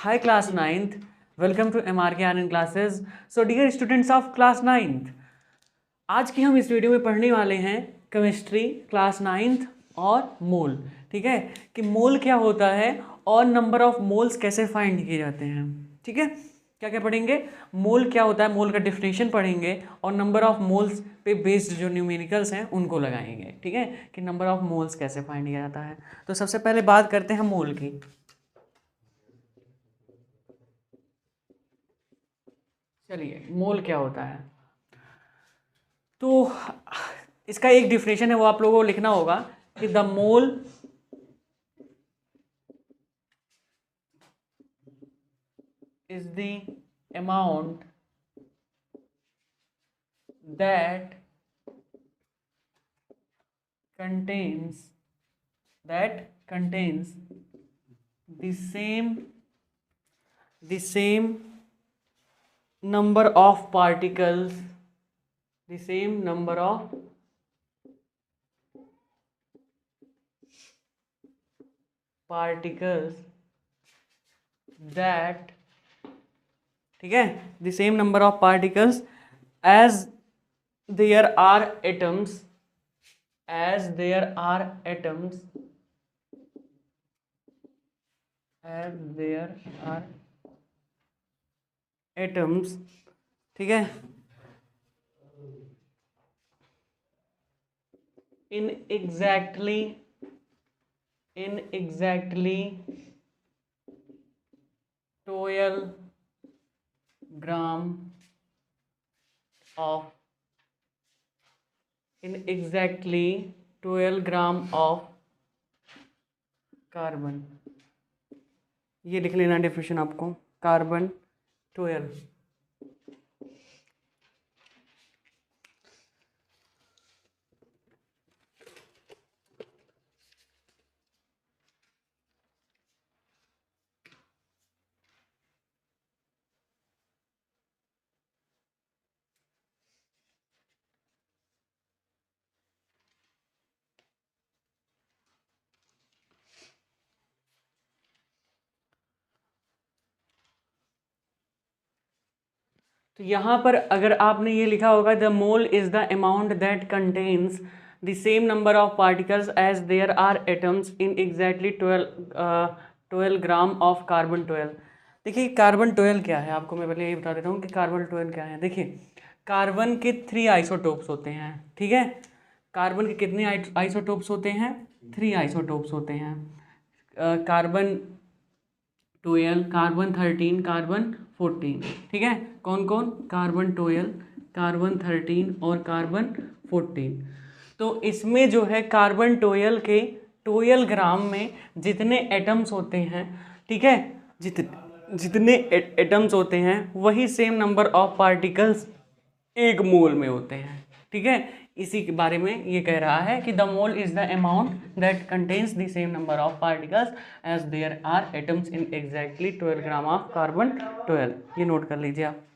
Hi class 9th, welcome to MRK Anand classes. So dear students of class 9th, आज की हम इस video में पढ़ने वाले हैं केमिस्ट्री क्लास 9th और मोल। ठीक है कि मोल क्या होता है और नंबर ऑफ मोल्स कैसे फाइंड किए जाते हैं। ठीक है, क्या क्या पढ़ेंगे, मोल क्या होता है, मोल का डिफिनेशन पढ़ेंगे और नंबर ऑफ मोल्स पे बेस्ड जो न्यूमेरिकल्स हैं उनको लगाएंगे। ठीक है कि नंबर ऑफ मोल्स कैसे फाइंड किया जाता है। तो सबसे पहले बात करते हैं मोल की। चलिए, मोल क्या होता है, तो इसका एक डिफिनेशन है वो आप लोगों को लिखना होगा कि the mole is the amount that contains the same number of particles that, ठीक है, the same number of particles as there are atoms ठीक है, in exactly 12 gram of 12 gram of carbon. ये लिख लेना डेफिनेशन आपको, कार्बन 12। तो यहाँ पर अगर आपने ये लिखा होगा the mole is the amount that contains the same number of particles as there are atoms in exactly 12 gram of carbon 12। देखिए कार्बन 12 क्या है, आपको मैं पहले ये बता देता हूँ कि कार्बन 12 क्या है। देखिए कार्बन के 3 आइसोटोप्स होते हैं। ठीक है, कार्बन के कितने आइसोटोप्स होते हैं? 3 आइसोटोप्स होते हैं। Carbon 12, carbon 13, carbon 14। ठीक है, कौन कौन? कार्बन 12, कार्बन 13 और कार्बन 14। तो इसमें जो है कार्बन 12 के 12 ग्राम में जितने एटम्स होते हैं, ठीक है, जितने एटम्स होते हैं वही सेम नंबर ऑफ पार्टिकल्स एक मोल में होते हैं। ठीक है, इसी के बारे में ये कह रहा है कि the mole is the amount that contains the same number of particles as there are atoms in exactly 12 gram of carbon 12। ये नोट कर लीजिए आप।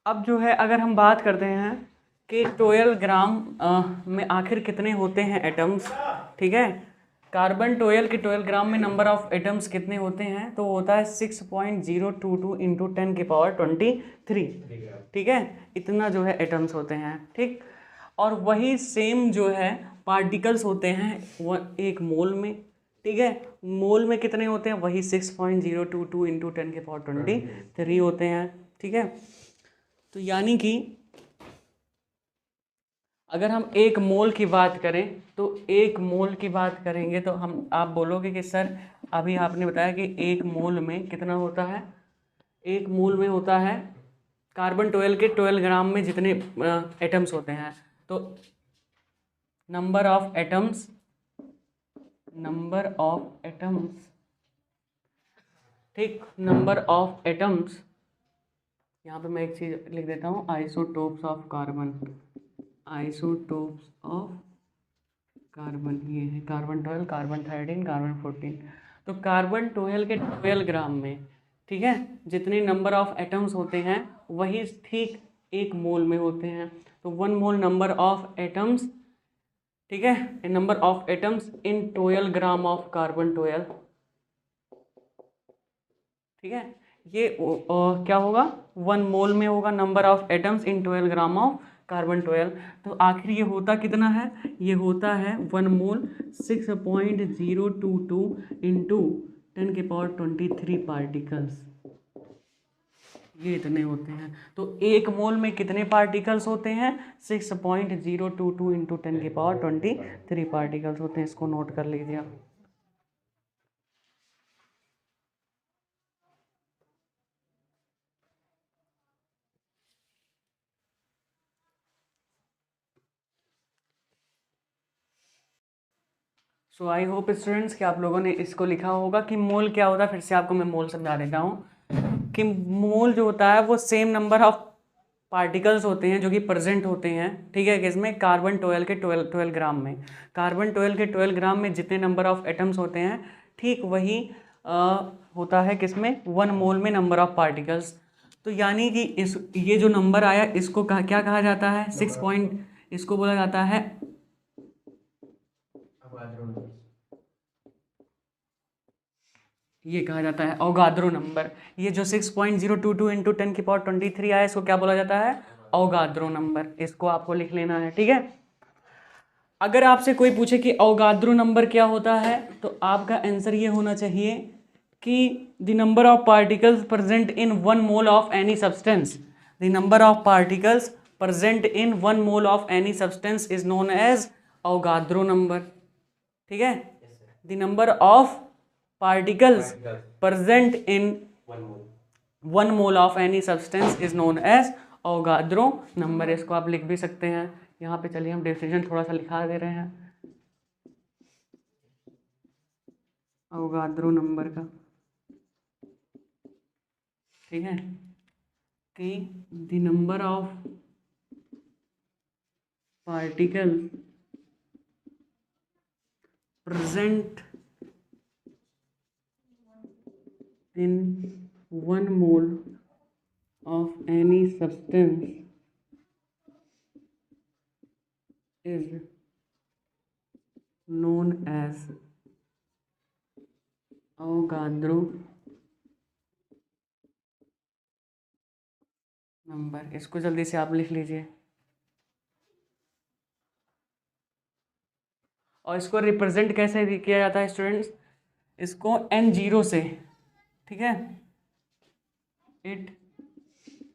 अब जो है अगर हम बात करते हैं कि 12 ग्राम में आखिर कितने होते हैं एटम्स। ठीक है, कार्बन 12 के 12 ग्राम में नंबर ऑफ एटम्स कितने होते हैं? तो होता है 6.022 इंटू 10 की पावर 23। ठीक है, इतना जो है एटम्स होते हैं। ठीक, और वही सेम जो है पार्टिकल्स होते हैं वह एक मोल में। ठीक है, मोल में कितने होते हैं? वही 6.022 इंटू 10 के पावर 23 होते हैं। ठीक है, तो यानी कि अगर हम एक मोल की बात करें तो एक मोल की बात करेंगे तो हम आप बोलोगे कि सर अभी आपने बताया कि एक मोल में कितना होता है? एक मोल में होता है कार्बन 12 के 12 ग्राम में जितने एटम्स होते हैं, तो नंबर ऑफ एटम्स ठीक, नंबर ऑफ एटम्स, यहाँ पे मैं एक चीज़ लिख देता हूँ, isotopes of carbon, isotopes of carbon, ये है कार्बन 12, कार्बन 13, कार्बन 14। तो कार्बन 12 के 12 ग्राम में, ठीक है, जितने नंबर ऑफ एटम्स होते हैं वही ठीक 1 मोल में होते हैं। तो 1 मोल नंबर ऑफ एटम्स, ठीक है, number of atoms in 12 gram of carbon 12, ठीक है। ये क्या होगा, 1 मोल में होगा number of atoms in 12 gram of carbon 12। तो आखिर ये होता कितना है, ये होता है 1 मोल 6.022 इंटू 10⁻23 पार्टिकल्स, ये इतने होते हैं। तो 1 मोल में कितने पार्टिकल्स होते हैं, 6.022 इंटू 10⁻23 पार्टिकल्स होते हैं। इसको नोट कर लीजिए आप। सो आई होप स्टूडेंट्स कि आप लोगों ने इसको लिखा होगा कि मोल क्या होता है। फिर से आपको मैं मोल समझा देता हूँ कि मोल जो होता है वो सेम नंबर ऑफ पार्टिकल्स होते हैं जो कि प्रेजेंट होते हैं, ठीक है, किसमें, कार्बन 12 के 12 ग्राम में। कार्बन 12 के 12 ग्राम में जितने नंबर ऑफ एटम्स होते हैं ठीक वही होता है किसमें, 1 मोल में नंबर ऑफ पार्टिकल्स। तो यानी कि इस ये जो नंबर आया इसको क्या कहा जाता है, 6 पॉइंट, इसको बोला जाता है, ये कहा जाता है अवगाद्रो नंबर। ये जो 6.022 इंटू 10⁻23 आया इसको क्या बोला जाता है, अवगाद्रो नंबर। इसको आपको लिख लेना है, ठीक है। अगर आपसे कोई पूछे कि अवगाद्रो नंबर क्या होता है तो आपका आंसर ये होना चाहिए कि the number of particles present in 1 mole of any substance, the number of particles present in 1 mole of any substance is known as Avogadro number, ठीक है। The number of particles present in 1 mole of any substance is known as Avogadro number. इसको आप लिख भी सकते हैं यहाँ पे। चलिए हम डेफिनेशन थोड़ा सा लिखा दे रहे हैं अवगाद्रो नंबर का, ठीक है, कि the number of particle present in 1 mole of any substance is known as Avogadro number. इसको जल्दी से आप लिख लीजिए और इसको रिप्रेजेंट कैसे किया जाता है स्टूडेंट्स, इसको N0 से, ठीक है, it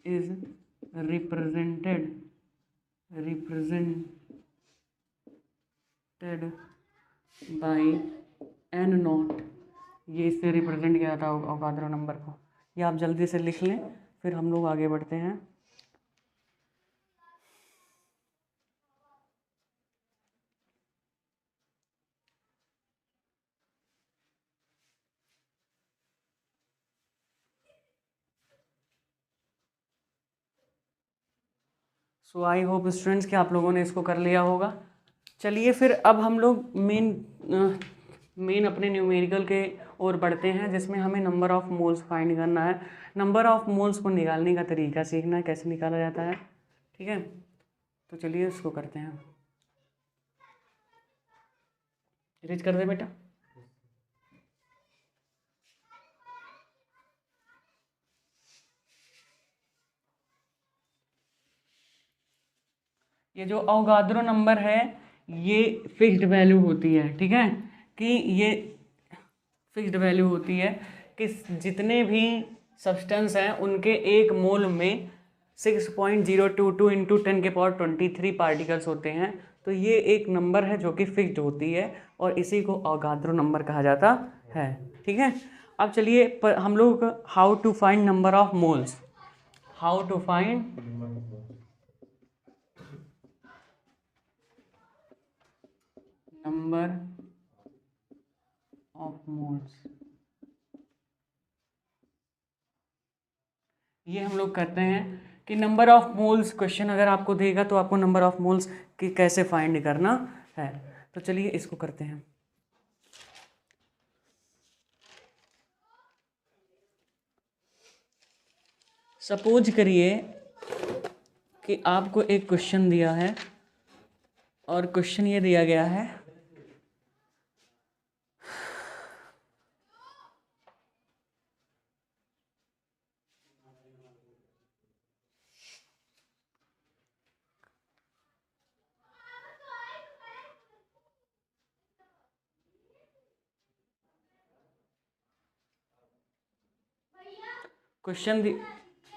is represented by N0, ये इससे रिप्रेजेंट किया जाता है अवगाद्रो नंबर को। ये आप जल्दी से लिख लें फिर हम लोग आगे बढ़ते हैं। सो आई होप स्टूडेंट्स कि आप लोगों ने इसको कर लिया होगा। चलिए फिर अब हम लोग मेन अपने न्यूमेरिकल के ओर बढ़ते हैं जिसमें हमें नंबर ऑफ़ मोल्स फाइंड करना है। नंबर ऑफ़ मोल्स को निकालने का तरीका सीखना है, कैसे निकाला जाता है, ठीक है। तो चलिए इसको करते हैं, रीच कर दे बेटा। ये जो अवगाद्रो नंबर है ये फिक्स्ड वैल्यू होती है, ठीक है, कि ये फिक्स्ड वैल्यू होती है कि जितने भी सब्सटेंस हैं उनके 1 मोल में 6.022 इंटू 10⁻23 पार्टिकल्स होते हैं। तो ये एक नंबर है जो कि फिक्स्ड होती है और इसी को अवगाद्रो नंबर कहा जाता है, ठीक है। अब चलिए हम लोग how to find number of moles, how to find number of moles, ये हम लोग करते हैं कि नंबर ऑफ मोल्स, क्वेश्चन अगर आपको देगा तो आपको नंबर ऑफ मोल्स की कैसे फाइंड करना है। तो चलिए इसको करते हैं। सपोज करिए कि आपको एक क्वेश्चन दिया है और क्वेश्चन ये दिया गया है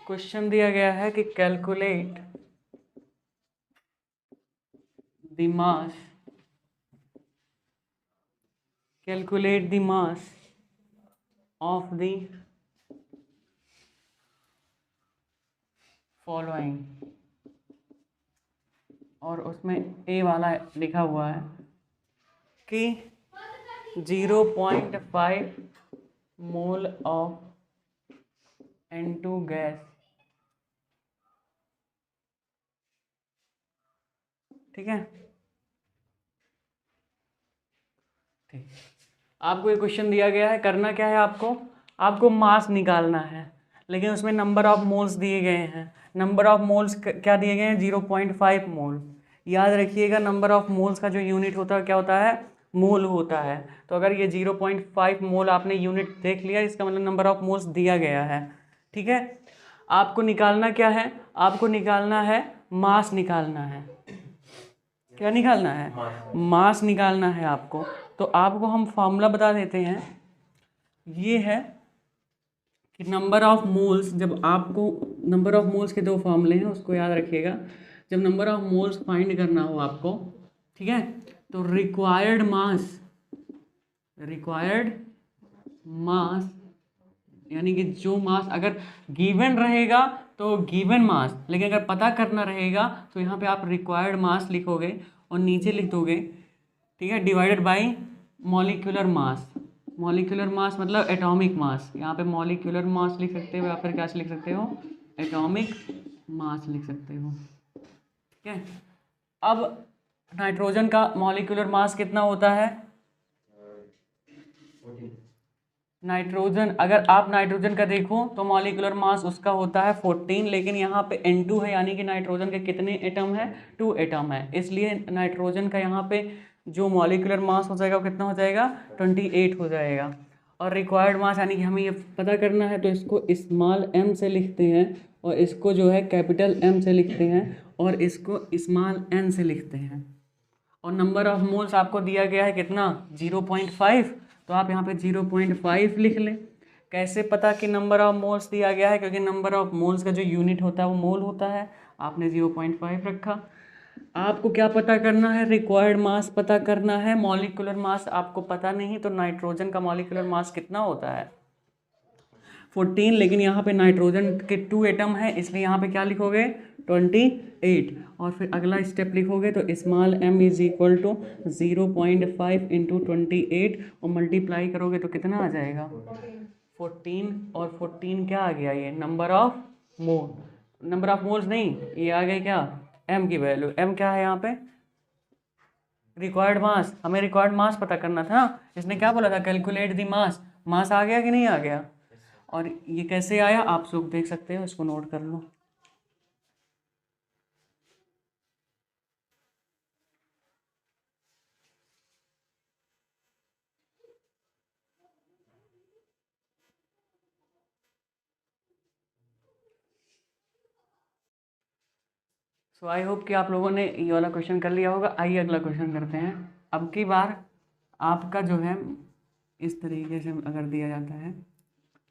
क्वेश्चन दिया गया है कि calculate the mass of the following, और उसमें ए वाला लिखा हुआ है कि 0.5 मोल ऑफ N2 गैस, ठीक है। ठीक, आपको ये क्वेश्चन दिया गया है, करना क्या है आपको मास निकालना है, लेकिन उसमें नंबर ऑफ मोल्स दिए गए हैं। नंबर ऑफ मोल्स क्या दिए गए हैं? 0.5 मोल। याद रखिएगा, नंबर ऑफ मोल्स का जो यूनिट होता है क्या होता है? मोल होता है। तो अगर ये 0.5 मोल आपने यूनिट देख लिया, इसका मतलब नंबर ऑफ मोल्स दिया गया है, ठीक है। आपको निकालना क्या है? आपको निकालना है मास निकालना है। क्या निकालना है? मास निकालना है आपको। तो आपको हम फॉर्मूला बता देते हैं, ये है कि नंबर ऑफ मोल्स, जब आपको नंबर ऑफ मोल्स के दो फॉर्मूले हैं, उसको याद रखिएगा। जब नंबर ऑफ मोल्स फाइंड करना हो आपको, ठीक है, तो रिक्वायर्ड मास यानी कि जो मास अगर गिवन रहेगा तो गिवन मास, लेकिन अगर पता करना रहेगा तो यहाँ पे आप रिक्वायर्ड मास लिखोगे और नीचे लिख दोगे, ठीक है, divided by molecular mass. Molecular mass मतलब एटॉमिक मास। यहाँ पे मॉलिक्यूलर मास लिख सकते हो या फिर क्या लिख सकते हो? एटॉमिक मास लिख सकते हो, ठीक है। अब नाइट्रोजन का मॉलिक्यूलर मास कितना होता है? नाइट्रोजन, अगर आप नाइट्रोजन का देखो तो मॉलिक्यूलर मास उसका होता है 14, लेकिन यहाँ पे N2 है, यानी कि नाइट्रोजन के कितने एटम है? 2 एटम है, इसलिए नाइट्रोजन का यहाँ पे जो मॉलिक्यूलर मास हो जाएगा वो कितना हो जाएगा? 28 हो जाएगा। और रिक्वायर्ड मास यानी कि हमें ये पता करना है, तो इसको स्मॉल m से लिखते हैं और इसको जो है कैपिटल M से लिखते हैं और इसको स्मॉल n से लिखते हैं। और नंबर ऑफ मोल्स आपको दिया गया है कितना? 0.5, तो आप यहाँ पे 0.5 लिख लें। कैसे पता कि नंबर ऑफ मोल्स दिया गया है? क्योंकि नंबर ऑफ मोल्स का जो यूनिट होता है वो मोल होता है, आपने 0.5 रखा। आपको क्या पता करना है? रिक्वायर्ड मास पता करना है। मॉलिक्यूलर मास आपको पता नहीं, तो नाइट्रोजन का मॉलिक्यूलर मास कितना होता है? 14, लेकिन यहाँ पे नाइट्रोजन के 2 एटम है, इसलिए यहाँ पे क्या लिखोगे? 28। और फिर अगला स्टेप लिखोगे तो small m is equal to 0.5 into 28 और मल्टीप्लाई करोगे तो कितना आ जाएगा? 14। और 14 क्या आ गया? ये number of mole, number of moles नहीं, ये आ गए क्या? m की वैल्यू। m क्या है यहाँ पे? रिक्वायर्ड मास। हमें रिक्वायर्ड मास पता करना था। इसने क्या बोला था? Calculate the mass. मास आ गया कि नहीं आ गया? और ये कैसे आया आप लोग देख सकते हो, इसको नोट कर लो। सो आई होप कि आप लोगों ने ये वाला क्वेश्चन कर लिया होगा। आइए अगला क्वेश्चन करते हैं। अब की बार आपका जो है इस तरीके से अगर दिया जाता है,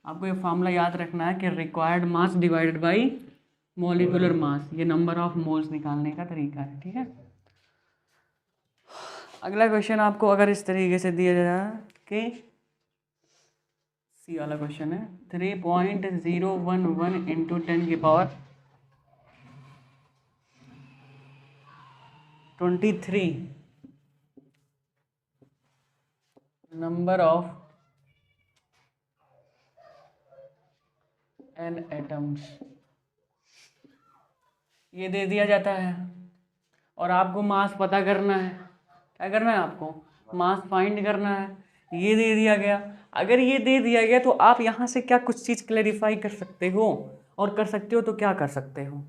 आपको ये फॉर्मूला याद रखना है कि required mass divided by molecular mass, ये नंबर ऑफ मोल्स निकालने का तरीका है, ठीक है। अगला क्वेश्चन आपको अगर इस तरीके से दिया जाए कि सी वाला क्वेश्चन है, 3.011 इंटू 10 की power 23 number of n atoms, ये दे दिया जाता है और आपको मास पता करना है, क्या करना है आपको, मास फाइंड करना है। ये दे दिया गया, अगर ये दे दिया गया तो आप यहाँ से क्या कुछ चीज़ क्लैरिफाई कर सकते हो, और कर सकते हो तो क्या कर सकते हो।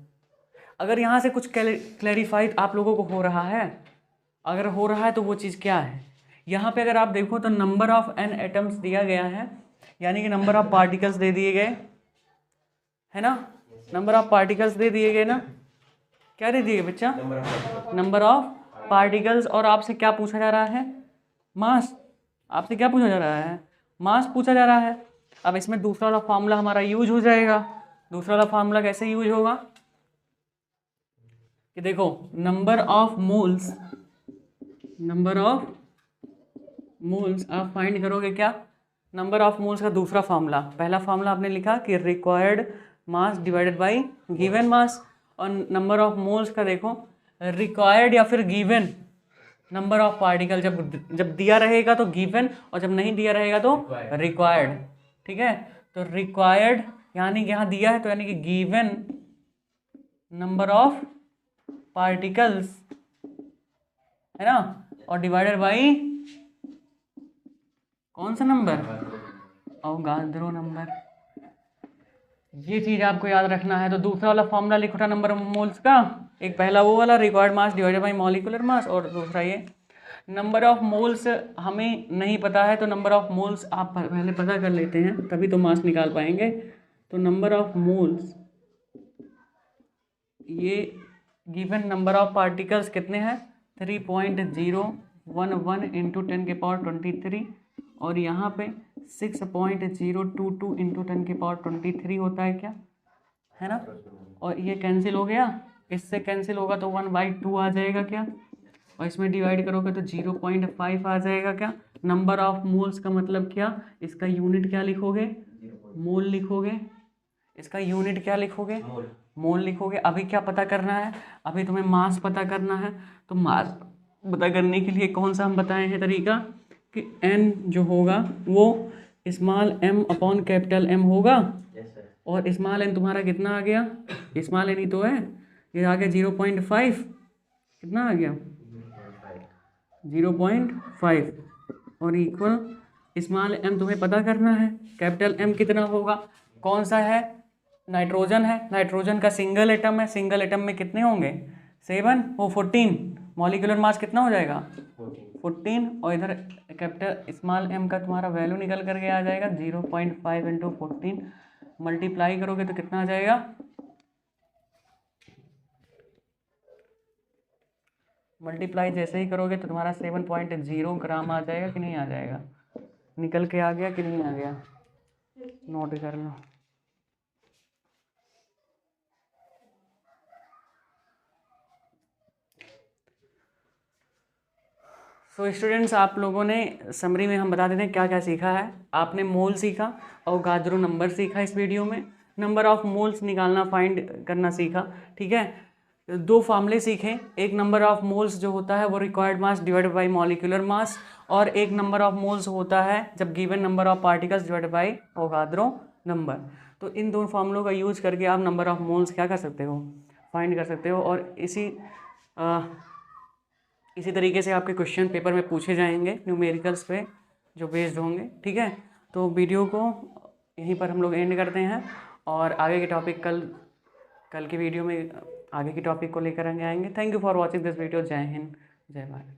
अगर यहाँ से कुछ क्लैरिफाई आप लोगों को हो रहा है, अगर हो रहा है तो वो चीज़ क्या है। यहाँ पे अगर आप देखो तो नंबर ऑफ n एटम्स दिया गया है, यानी कि नंबर ऑफ पार्टिकल्स दे दिए गए है ना, नंबर ऑफ पार्टिकल्स दे दिए गए ना, क्या दे दिए बच्चा, नंबर ऑफ पार्टिकल्स। और आपसे क्या पूछा जा रहा है, मास। आपसे क्या पूछा जा रहा है, मास पूछा जा रहा है। अब इसमें दूसरा वाला फार्मूला हमारा यूज हो जाएगा। दूसरा वाला फार्मूला कैसे यूज होगा कि देखो, number of moles, number of moles आप फाइंड करोगे क्या, नंबर ऑफ मोल्स का दूसरा फार्मूला, पहला फार्मूला आपने लिखा कि required mass divided by given mass, और नंबर ऑफ मोल्स का देखो रिक्वायर्ड या फिर गिवन नंबर ऑफ पार्टिकल। जब दिया रहेगा तो गिवन, और जब नहीं दिया रहेगा तो रिक्वायर्ड। ठीक है, तो रिक्वायर्ड यानी कि यहाँ दिया है तो यानी कि गिवन नंबर ऑफ पार्टिकल्स है ना, और डिवाइडेड बाई कौन सा नंबर, अवोगाद्रो नंबर। ये चीज़ आपको याद रखना है। तो दूसरा वाला फॉर्मूला लिखो था नंबर ऑफ मोल्स का, एक पहला वो वाला required mass divided by molecular mass, और दूसरा ये नंबर ऑफ मोल्स हमें नहीं पता है, तो नंबर ऑफ मोल्स आप पहले पता कर लेते हैं तभी तो मास निकाल पाएंगे। तो नंबर ऑफ मोल्स, ये गिवन नंबर ऑफ पार्टिकल्स कितने हैं 3.011 इंटू 10⁻23, और यहाँ पे 6.022 इंटू 10⁻23 होता है क्या, है ना। और ये कैंसिल हो गया, इससे कैंसिल होगा तो 1/2 आ जाएगा क्या, और इसमें डिवाइड करोगे तो 0.5 आ जाएगा क्या। नंबर ऑफ मोल्स का मतलब क्या, इसका यूनिट क्या लिखोगे, मोल लिखोगे। इसका यूनिट क्या लिखोगे, मोल लिखोगे। अभी क्या पता करना है, अभी तुम्हें मास पता करना है। तो मास पता करने के लिए कौन सा हम बताए हैं तरीका कि n जो होगा वो small m upon capital M होगा। और स्मॉल n तुम्हारा कितना आ गया, स्मॉल n ही तो है, ये आ गया 0.5, कितना आ गया 0.5, और इक्वल स्मॉल m तुम्हें पता करना है, कैपिटल M कितना होगा, कौन सा है, नाइट्रोजन है। नाइट्रोजन का सिंगल एटम है, सिंगल एटम में कितने होंगे 7, वो 14, मॉलिक्यूलर मास कितना हो जाएगा 14, और इधर कैपिटल स्मॉल m का तुम्हारा वैल्यू निकल करके आ जाएगा 0.5 इंटू 14, मल्टीप्लाई करोगे तो कितना आ जाएगा, मल्टीप्लाई जैसे ही करोगे तो तुम्हारा 7.0 ग्राम आ जाएगा कि नहीं आ जाएगा, निकल के आ गया कि नहीं आ गया, नोट कर लो। सो स्टूडेंट्स, आप लोगों ने समरी में हम बता देते हैं क्या क्या सीखा है। आपने मोल सीखा, अवोगाद्रो नंबर सीखा इस वीडियो में, नंबर ऑफ मोल्स निकालना फाइंड करना सीखा। ठीक है, 2 फार्मूले सीखे, एक नंबर ऑफ मोल्स जो होता है वो required mass divided by molecular mass, और एक नंबर ऑफ मोल्स होता है जब given number of particles divided by Avogadro number. तो इन 2 फार्मूलों का यूज करके आप नंबर ऑफ मोल्स क्या कर सकते हो, फाइंड कर सकते हो। और इसी तरीके से आपके क्वेश्चन पेपर में पूछे जाएंगे न्यूमेरिकल्स पे जो बेस्ड होंगे। ठीक है, तो वीडियो को यहीं पर हम लोग एंड करते हैं, और आगे के टॉपिक कल की वीडियो में आगे की टॉपिक को लेकर आएंगे। Thank you for watching this video. जय हिंद, जय भारत।